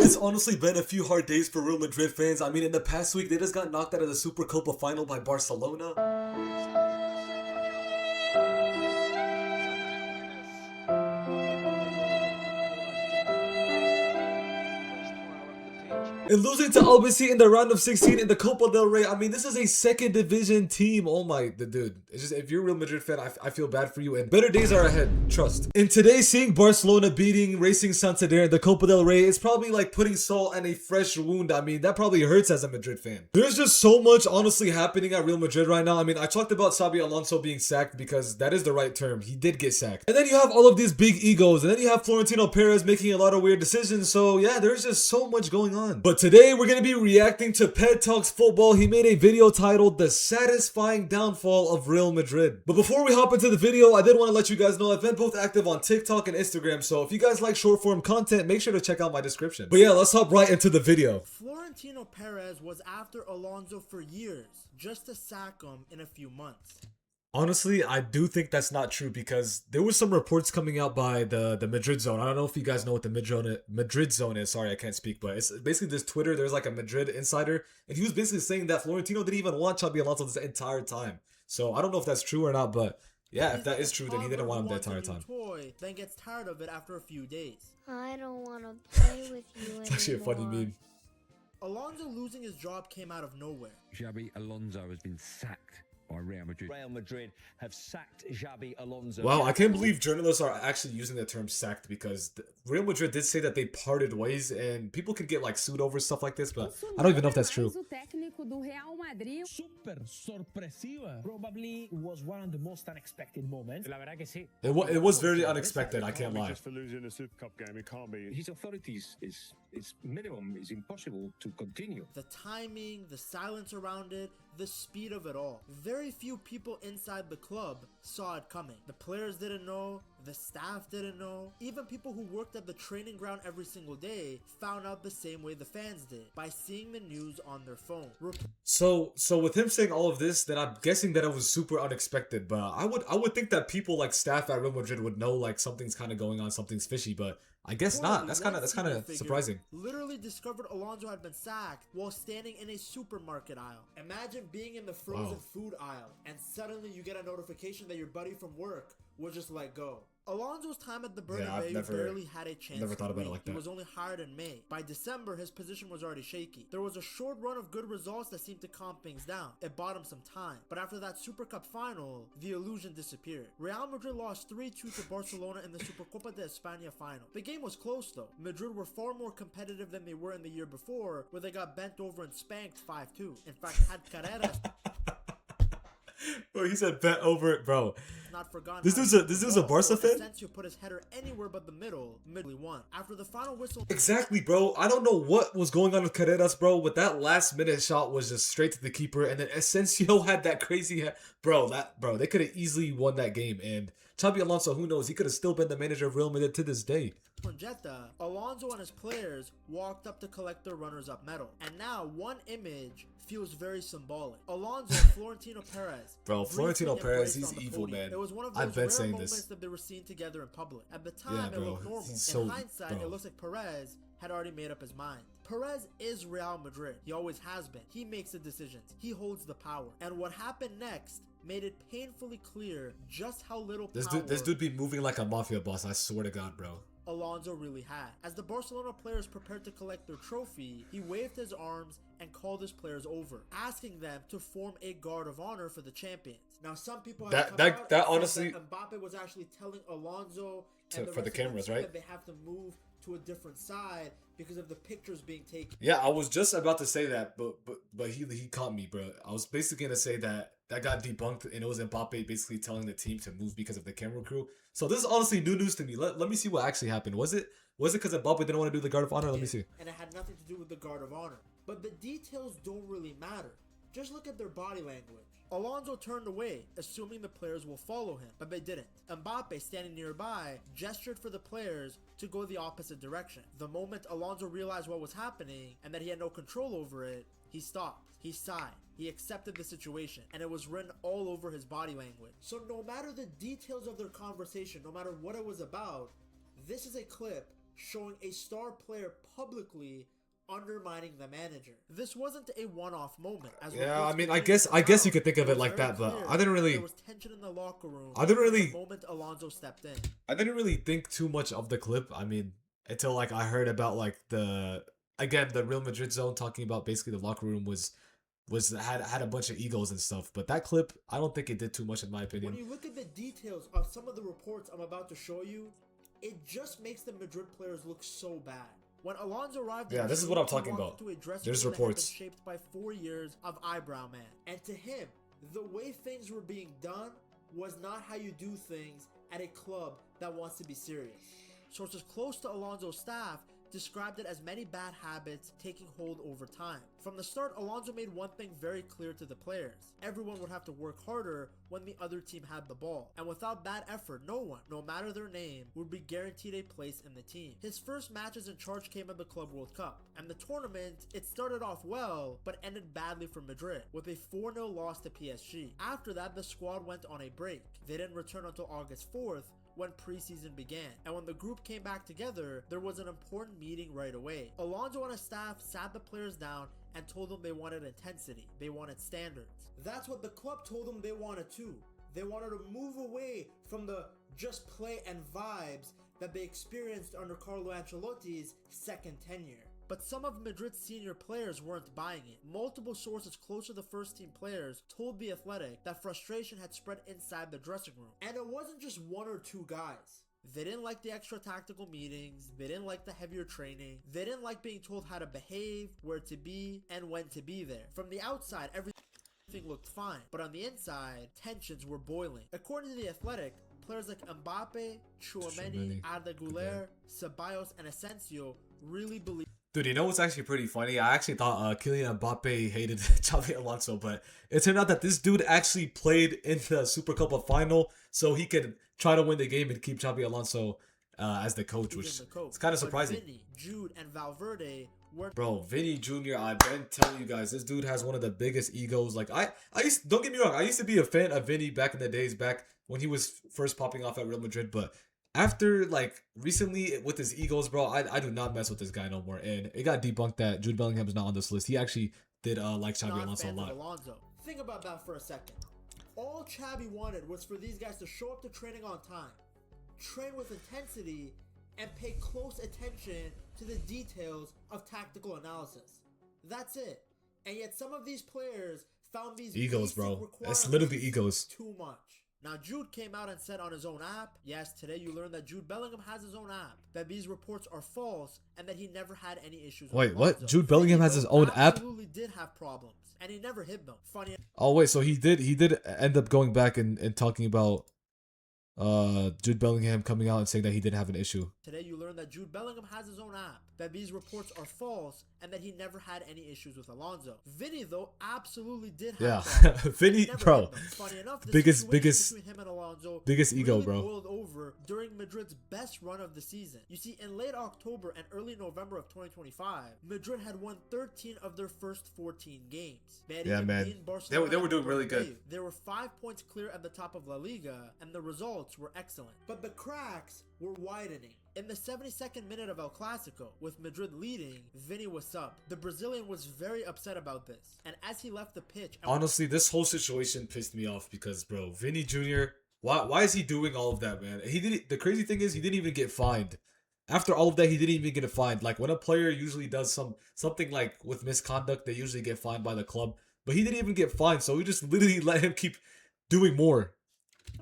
It's honestly been a few hard days for Real Madrid fans. I mean, in the past week, they just got knocked out of the Supercopa final by Barcelona. And losing to Albacete in the round of 16 in the Copa del Rey. I mean, this is a second division team. Oh my, dude. It's just, if you're a Real Madrid fan, I feel bad for you. And better days are ahead, trust. And today, seeing Barcelona beating Racing Santander in the Copa del Rey, it's probably like putting salt on a fresh wound. I mean, that probably hurts as a Madrid fan. There's just so much honestly happening at Real Madrid right now. I mean, I talked about Xabi Alonso being sacked because that is the right term. He did get sacked. And then you have all of these big egos. And then you have Florentino Perez making a lot of weird decisions. So yeah, there's just so much going on. But today we're going to be reacting to PedTalksFutbol. He made a video titled The Satisfying Downfall of Real Madrid. But before we hop into the video, I did want to let you guys know I've been both active on TikTok and Instagram. So if you guys like short form content, make sure to check out my description. But yeah, let's hop right into the video. Florentino Perez was after Alonso for years, just to sack him in a few months. Honestly, I do think that's not true because there was some reports coming out by the Madrid zone. I don't know if you guys know what the Madrid zone is. Sorry, I can't speak, but it's basically this Twitter. There's like a Madrid insider, and he was basically saying that Florentino didn't even want Xabi Alonso this entire time. So I don't know if that's true or not, but yeah, if that is true, then he didn't want him the entire time. Toy, then gets tired of it after a few days. I don't want to play with you anymore. It's actually a funny meme. Alonso losing his job came out of nowhere. Xabi Alonso has been sacked by Real Madrid. Real Madrid have sacked Xabi Alonso. Wow, I can't believe journalists are actually using the term sacked because Real Madrid did say that they parted ways and people could get like sued over stuff like this, but I don't even know if that's true. Super sorpresiva. Probably was one of the most unexpected moments. La verdad que sí. It was very unexpected, I can't lie. Just for losing a Super Cup game, it can't be. His authorities is minimum. It's impossible to continue. The timing, the silence around it, the speed of it all. Very few people inside the club saw it coming. The players didn't know, the staff didn't know. Even people who worked at the training ground every single day found out the same way the fans did, by seeing the news on their phone. So with him saying all of this, then I'm guessing that it was super unexpected. But I would think that people like staff at Real Madrid would know like something's kind of going on, something's fishy. But I guess not. That's kind of surprising. Literally discovered Alonso had been sacked while standing in a supermarket aisle. Imagine being in the frozen food aisle and suddenly you get a notification that your buddy from work was just let go. Alonso's time at the Bernabeu barely had a chance. Never thought about it like that. He was only hired in May. By December, his position was already shaky. There was a short run of good results that seemed to calm things down. It bought him some time. But after that Super Cup final, the illusion disappeared. Real Madrid lost 3-2 to Barcelona in the Supercopa de España final. The game was close though. Madrid were far more competitive than they were in the year before, where they got bent over and spanked 5-2. In fact, had Carreras... Bro, he said bet over it, bro. Not forgotten. This is a Barca fan? Asensio put his header anywhere but the middle. Won. After the final whistle. Exactly, bro. I don't know what was going on with Carreras, bro, but that last minute shot was just straight to the keeper, and then Asensio had that crazy bro, they could have easily won that game. And Xabi Alonso, who knows, he could have still been the manager of Real Madrid to this day. Alonso and his players walked up to collect their runners-up medal. And now one image feels very symbolic. Alonso and Florentino Perez. Bro, Florentino Perez, he's evil, man. It was one of I've those been rare saying moments this. that they were seen together in public. At the time, it looked normal. In hindsight, it looks like Perez had already made up his mind. Perez is Real Madrid. He always has been. He makes the decisions. He holds the power. And what happened next made it painfully clear just how little power this dude be moving like a mafia boss, I swear to God, bro. Alonso really had. As the Barcelona players prepared to collect their trophy, he waved his arms and called his players over, asking them to form a guard of honor for the champions. Now, some people have that honestly, that Mbappe was actually telling Alonso for the cameras, right? That they have to move to a different side because of the pictures being taken. Yeah, I was just about to say that, but he caught me, bro. I was basically gonna say that got debunked, and it was Mbappe basically telling the team to move because of the camera crew. So this is honestly new news to me. Let me see what actually happened. Was it because Mbappe didn't want to do the guard of honor? Let me see. And it had nothing to do with the guard of honor. But the details don't really matter. Just look at their body language. Alonso turned away, assuming the players will follow him, but they didn't. Mbappe, standing nearby, gestured for the players to go the opposite direction. The moment Alonso realized what was happening and that he had no control over it, he stopped. He sighed. He accepted the situation, and it was written all over his body language. So no matter the details of their conversation, no matter what it was about, this is a clip showing a star player publicly undermining the manager. This wasn't a one-off moment. As Yeah, reports I mean, continued I guess out, you could think of it it was like very that, but clear I didn't really, there was tension in the locker room. I didn't from really, the moment Alonso stepped in. I didn't really think too much of the clip. I mean, until like I heard about like the Real Madrid zone talking about basically the locker room was had a bunch of egos and stuff. But that clip, I don't think it did too much in my opinion. When you look at the details of some of the reports I'm about to show you, it just makes the Madrid players look so bad. When Alonso arrived, Yeah, this is what I'm talking about. There's reports. Shaped by 4 years of eyebrow man, and to him, the way things were being done was not how you do things at a club that wants to be serious. Sources close to Alonso's staff described it as many bad habits taking hold over time. From the start, Alonso made one thing very clear to the players. Everyone would have to work harder when the other team had the ball. And without that effort, no one, no matter their name, would be guaranteed a place in the team. His first matches in charge came at the Club World Cup. And the tournament, it started off well, but ended badly for Madrid, with a 4-0 loss to PSG. After that, the squad went on a break. They didn't return until August 4th, when preseason began. And when the group came back together, there was an important meeting right away. Alonso and his staff sat the players down and told them they wanted intensity. They wanted standards. That's what the club told them they wanted too. They wanted to move away from the just play and vibes that they experienced under Carlo Ancelotti's second tenure. But some of Madrid's senior players weren't buying it. Multiple sources close to the first team players told The Athletic that frustration had spread inside the dressing room. And it wasn't just one or two guys. They didn't like the extra tactical meetings, they didn't like the heavier training, they didn't like being told how to behave, where to be, and when to be there. From the outside, everything looked fine, but on the inside, tensions were boiling. According to The Athletic, players like Mbappe, Tchouaméni, Arda Güler, Ceballos, and Asensio really believed. Dude, you know what's actually pretty funny? I actually thought Kylian Mbappe hated Xabi Alonso, but it turned out that this dude actually played in the Super Copa final so he could try to win the game and keep Xabi Alonso as the coach, which is kind of surprising. Vinny, Jude, and Valverde were... Bro, Vinny Jr., I've been telling you guys, this dude has one of the biggest egos. Like, don't get me wrong, I used to be a fan of Vinny back in the days, back when he was first popping off at Real Madrid, but after, like, recently with his egos, bro, I do not mess with this guy no more. And it got debunked that Jude Bellingham is not on this list. He actually did like Xabi Alonso a lot. Think about that for a second. All Xabi wanted was for these guys to show up to training on time, train with intensity, and pay close attention to the details of tactical analysis. That's it. And yet some of these players found these egos, bro. It's literally egos. Too much. Now, Jude came out and said on his own app, yes, today you learned that Jude Bellingham has his own app, that these reports are false, and that he never had any issues with Wait, what? Alonso. Jude Bellingham has his own app? Absolutely did have problems, and he never hid them. Funny. Oh, wait, so he did end up going back and talking about Jude Bellingham coming out and saying that he did have an issue. Today you learned that Jude Bellingham has his own app, that these reports are false, and that he never had any issues with Alonso. Vinny, though, absolutely did have problems. Vinny, bro, Funny enough, the biggest between him and Alonso ego, really bro. boiled over during Madrid's best run of the season. You see, in late October and early November of 2025, Madrid had won 13 of their first 14 games. Yeah, man. They were doing really good. They were 5 points clear at the top of La Liga, and the results were excellent. But the cracks were widening. In the 72nd minute of El Clasico, with Madrid leading, Vinny was subbed. The Brazilian was very upset about this, and as he left the pitch... Honestly, this whole situation pissed me off because, bro, Vinny Jr., why is he doing all of that, man? The crazy thing is, he didn't even get fined. After all of that, he didn't even get a fine. Like, when a player usually does something like with misconduct, they usually get fined by the club. But he didn't even get fined, so we just literally let him keep doing more.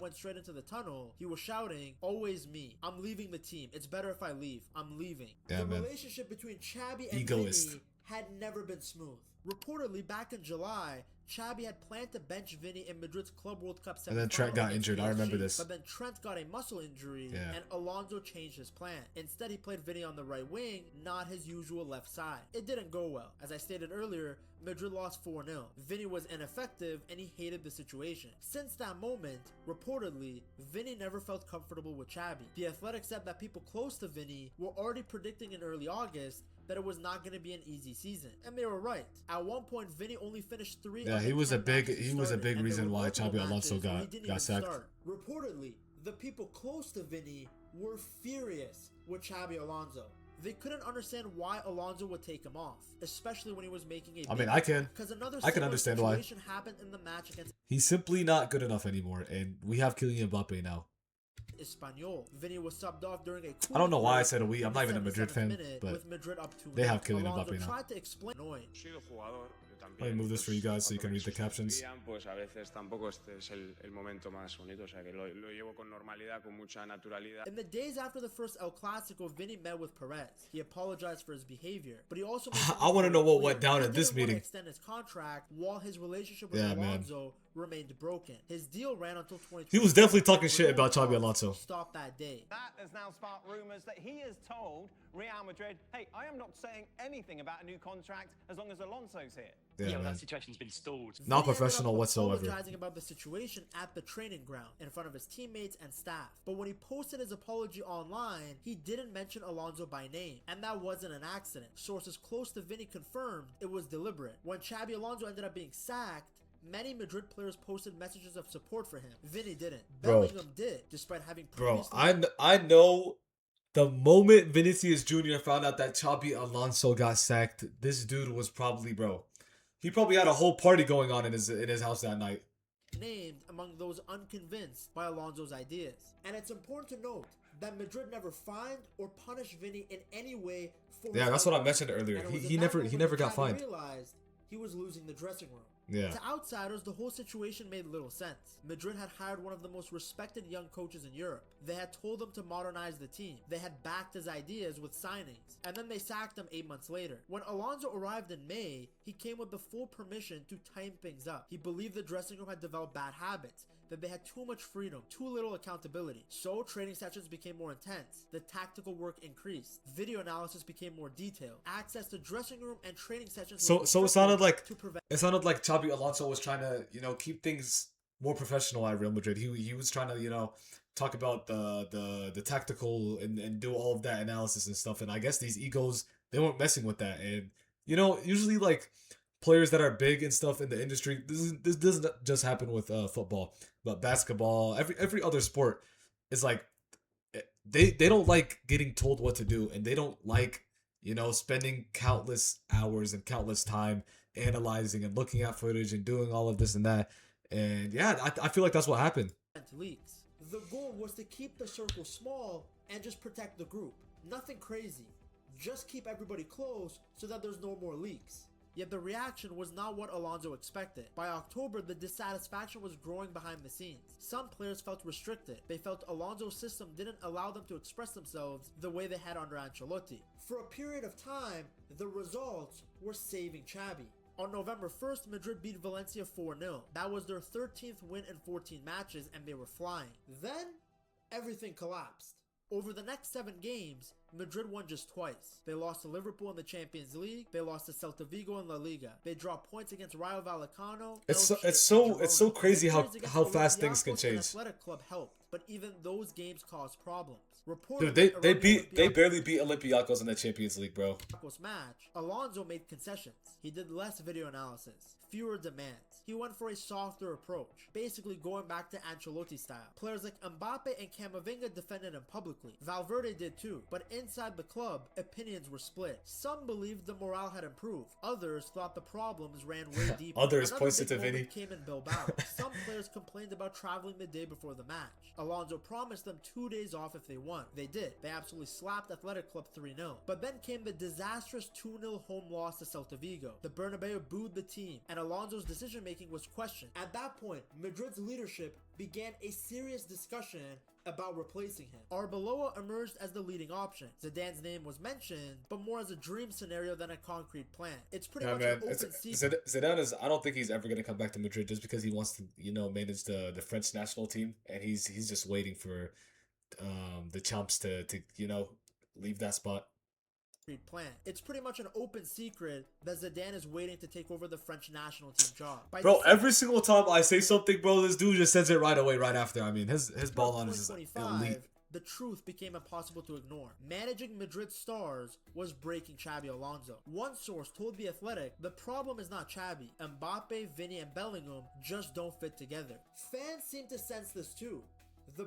Went straight into the tunnel. He was shouting, "Always me. I'm leaving the team. It's better if I leave. I'm leaving." Yeah, the man. Relationship between Xabi and Egoist. Vinny had never been smooth. Reportedly, back in July, Xabi had planned to bench Vinny in Madrid's Club World Cup semifinal. And then Trent got injured. I remember this. But then Trent got a muscle injury, and Alonso changed his plan. Instead, he played Vinny on the right wing, not his usual left side. It didn't go well. As I stated earlier, Madrid lost 4-0. Vinny was ineffective, and he hated the situation. Since that moment, reportedly, Vinny never felt comfortable with Xabi. The Athletic said that people close to Vinny were already predicting in early August that it was not going to be an easy season, and they were right. At one point, Vinny only finished 3. Yeah, he was a big reason why Xabi Alonso got sacked. Reportedly, the people close to Vinny were furious with Xabi Alonso. They couldn't understand why Alonso would take him off, especially when he was making a I mean, I can similar understand why. situation happened in the match against He's simply not good enough anymore, and we have Kylian Mbappe now. Espanyol. Vinny was subbed off during a I don't know why I said a we. I'm not even a Madrid 77th fan, minute but with Madrid up 2-0. they have Kylian Alonso Mbappe now. tried to explain annoying. Let me move this for you guys so you can read the captions. Pues a veces tampoco este es el momento más bonito, o sea que lo llevo con normalidad, con mucha naturalidad. In the days after the first El Clasico, Vinny met with Perez. He apologized for his behavior, but he also I want to know what went clear down he at this didn't want to meeting. extend his contract while his relationship with Yeah, man. Alonso remained broken. His deal ran until 2020. He was definitely talking shit about Xabi Alonso. Stopped that day. That has now sparked rumours that he has told Real Madrid, hey, I am not saying anything about a new contract as long as Alonso's here. Yeah, man. That situation's been stalled. Not Vinny ended professional up whatsoever. apologizing about the situation at the training ground in front of his teammates and staff. But when he posted his apology online, he didn't mention Alonso by name, and that wasn't an accident. Sources close to Vinny confirmed it was deliberate. When Xabi Alonso ended up being sacked, many Madrid players posted messages of support for him. Vinny didn't. Bro. Bellingham did, despite having Bro, previously... I know the moment Vinicius Jr. found out that Xabi Alonso got sacked, this dude was probably, bro, he probably had a whole party going on in his house that night. named among those unconvinced by Alonso's ideas. And it's important to note that Madrid never fined or punished Vinny in any way for Yeah, his that's what I conduct. mentioned earlier. And it was He at never that he moment never got Xavi fined. realized he was losing the dressing room. Yeah. To outsiders, the whole situation made little sense. Madrid had hired one of the most respected young coaches in Europe. They had told him to modernize the team. They had backed his ideas with signings. And then they sacked him 8 months later. When Alonso arrived in May, he came with the full permission to tighten things up. He believed the dressing room had developed bad habits, that they had too much freedom, too little accountability. So training sessions became more intense. The tactical work increased. Video analysis became more detailed. Access to dressing room and training sessions So was it sounded like to prevent Xabi Alonso was trying to, keep things more professional at Real Madrid. He was trying to, talk about the tactical and do all of that analysis and stuff. And I guess these egos, they weren't messing with that. And usually like players that are big and stuff in the industry, this doesn't just happen with football, but basketball, every other sport is like they don't like getting told what to do, and they don't like spending countless hours and countless time analyzing and looking at footage and doing all of this and that. And yeah, I feel like that's what happened. leaks. The goal was to keep the circle small and just protect the group. Nothing crazy. Just keep everybody close so that there's no more leaks. Yet the reaction was not what Alonso expected. By October, the dissatisfaction was growing behind the scenes. Some players felt restricted. They felt Alonso's system didn't allow them to express themselves the way they had under Ancelotti. For a period of time, the results were saving Xabi. On November 1st, Madrid beat Valencia 4-0. That was their 13th win in 14 matches, and they were flying. Then, everything collapsed. Over the next 7 games, Madrid won just twice. They lost to Liverpool in the Champions League. They lost to Celta Vigo in La Liga. They dropped points against Rayo Vallecano. It's so crazy how fast things can change. Athletic Club helped, but even those games caused problems. Dude, they barely beat Olympiacos in the Champions League, bro. Match, Alonso made concessions. He did less video analysis, fewer demands. He went for a softer approach, basically going back to Ancelotti style. Players like Mbappe and Camavinga defended him publicly. Valverde did too, but inside the club, opinions were split. Some believed the morale had improved. Others thought the problems ran way deeper. Others Another pointed big to Vinny. moment came in Bilbao. Some players complained about traveling the day before the match. Alonso promised them 2 days off if they won. They did. They absolutely slapped Athletic Club 3-0. But then came the disastrous 2-0 home loss to Celta Vigo. The Bernabeu booed the team, and Alonso's decision-making was questioned. At that point, Madrid's leadership began a serious discussion about replacing him. Arbeloa emerged as the leading option. Zidane's name was mentioned, but more as a dream scenario than a concrete plan. It's pretty much an open secret. Zidane is, I don't think he's ever going to come back to Madrid just because he wants to, manage the French national team, and he's just waiting for the chumps to leave that spot. Plan. It's pretty much an open secret that Zidane is waiting to take over the French national team job. Bro, every single time I say something, bro, this dude just says it right away, right after. I mean, his ball on is elite. The truth became impossible to ignore. Managing Madrid stars was breaking Xabi Alonso. One source told The Athletic, the problem is not Xabi. Mbappe, Vinny, and Bellingham just don't fit together. Fans seem to sense this too.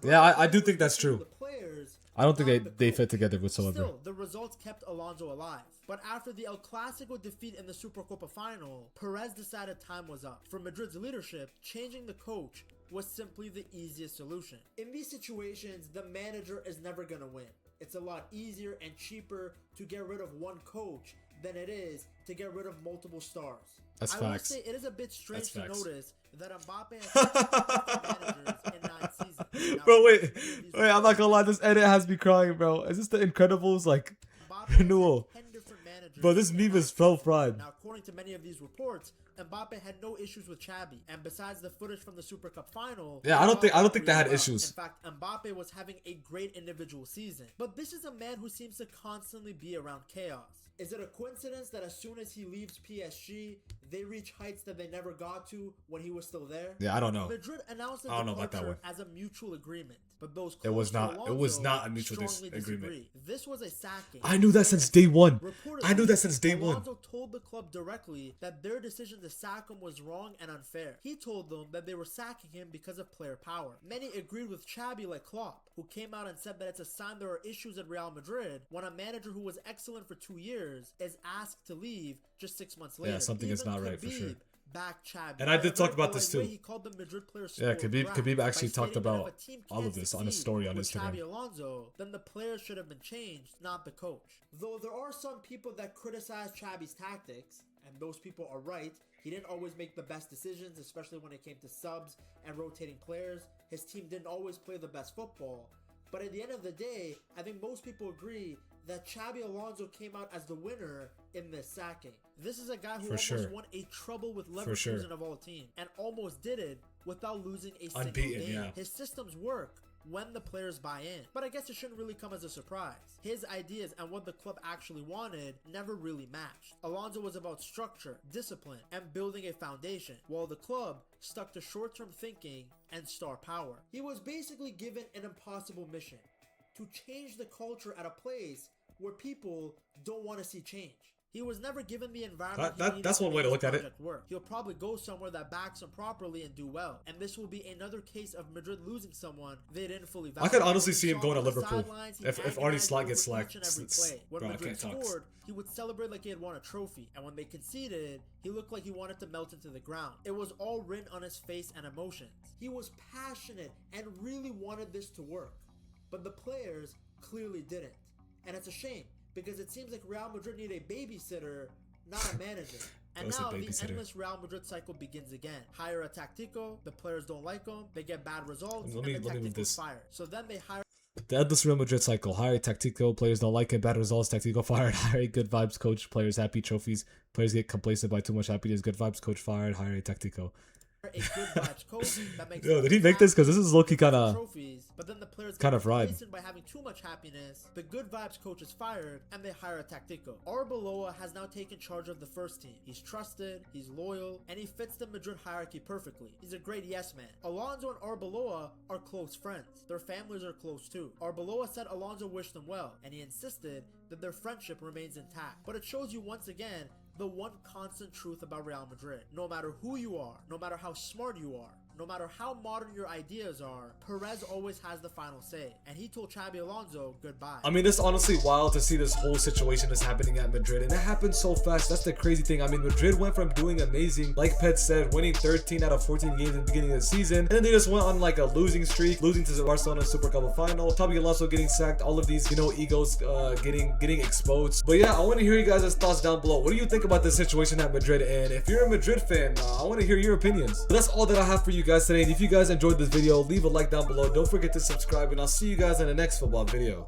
Yeah, I do think that's true. The players, I don't think not they the fit coach. together whatsoever. Still, the results kept Alonso alive. But after the El Clasico defeat in the Supercopa final, Perez decided time was up. For Madrid's leadership, changing the coach was simply the easiest solution. In these situations, the manager is never gonna win. It's a lot easier and cheaper to get rid of one coach than it is to get rid of multiple stars. That's I facts. will say it is a bit strange to That's facts. notice that Mbappe has managers in 9 seasons. Now, Bro, wait, many of these I'm not gonna lie, this edit has me crying, bro. Is this the Incredibles like Mbappe has renewal? 10 different managers Bro, this in meme 9 is fell seasons. fried. Now, according to many of these reports, Mbappe had no issues with Xabi, and besides the footage from the Super Cup final, Yeah, I don't think Mbappe they had really well. issues. In fact, Mbappe was having a great individual season, but this is a man who seems to constantly be around chaos. Is it a coincidence that as soon as he leaves PSG, they reach heights that they never got to when he was still there? Yeah, I don't know. Madrid announced the I don't know about that departure one. as a mutual agreement, but those It was close to not. It was Alonso not a mutual strongly agreement. disagree. This was a sacking. I knew that since day one. Reportedly, I knew that since day one. Alonso told the club directly that their decision to sack him was wrong and unfair. He told them that they were sacking him because of player power. Many agreed with Xabi like Klopp, who came out and said that it's a sign there are issues at Real Madrid when a manager who was excellent for 2 years is asked to leave just 6 months later. Yeah, something is Even not right for sure. Khabib backed Xabi. And I did In a talk very about this polite way, too. He called the Madrid players Yeah, spoiled Khabib brats actually by talked stating that about if a team all of can't this on his succeed story on with Instagram. Xabi Alonso, then the players should have been changed, not the coach. Though there are some people that criticize Xabi's tactics, and those people are right. He didn't always make the best decisions, especially when it came to subs and rotating players. His team didn't always play the best football. But at the end of the day, I think most people agree that Xabi Alonso came out as the winner in this sacking. This is a guy who For almost sure. won a trouble with For sure. Leverkusen of all teams, and almost did it without losing a single Unbeaten, game. yeah. His systems work when the players buy in. But I guess it shouldn't really come as a surprise. His ideas and what the club actually wanted never really matched. Alonso was about structure, discipline, and building a foundation, while the club stuck to short-term thinking and star power. He was basically given an impossible mission: to change the culture at a place where people don't want to see change. He was never given the environment. That's one way to look at it. Work. He'll probably go somewhere that backs him properly and do well. And this will be another case of Madrid losing someone they didn't fully value. I could honestly see him Saw going to on the Liverpool sidelines, he if Arnie agonized Slot over gets each slacked. and every play. When Bro, I Madrid can't talk. scored, he would celebrate like he had won a trophy. And when they conceded, he looked like he wanted to melt into the ground. It was all written on his face and emotions. He was passionate and really wanted this to work. But the players clearly didn't. And it's a shame, because it seems like Real Madrid need a babysitter, not a manager. And That's a now the babysitter. endless Real Madrid cycle begins again. Hire a tactico, the players don't like him, they get bad results, Let me and the move tactico's this. fired. So then they hire The endless Real Madrid cycle. Hire Tactico, players don't like it, bad results, Tactico fired. Hire good vibes coach, players happy, trophies. Players get complacent by too much happiness, good vibes coach fired. Hire Tactico. a good vibes coach that makes Yo, did he make this? Because this is low-key kind of... trophies, but then the players kind get of fried. complacent by having too much happiness. The good vibes coach is fired, and they hire a tactico. Arbeloa has now taken charge of the first team. He's trusted, he's loyal, and he fits the Madrid hierarchy perfectly. He's a great yes man. Alonso and Arbeloa are close friends. Their families are close too. Arbeloa said Alonso wished them well, and he insisted that their friendship remains intact. But it shows you once again the one constant truth about Real Madrid. No matter who you are, no matter how smart you are, no matter how modern your ideas are, Perez always has the final say. And he told Xabi Alonso goodbye. I mean, it's honestly wild to see this whole situation that's happening at Madrid. And it happened so fast. That's the crazy thing. I mean, Madrid went from doing amazing, like Ped said, winning 13 out of 14 games in the beginning of the season. And then they just went on like a losing streak, losing to the Barcelona Super Cup final. Xabi Alonso getting sacked. All of these, egos getting exposed. But yeah, I want to hear you guys' thoughts down below. What do you think about this situation at Madrid? And if you're a Madrid fan, I want to hear your opinions. But that's all that I have for you guys today. And if you guys enjoyed this video, leave a like down below. Don't forget to subscribe, and I'll see you guys in the next football video.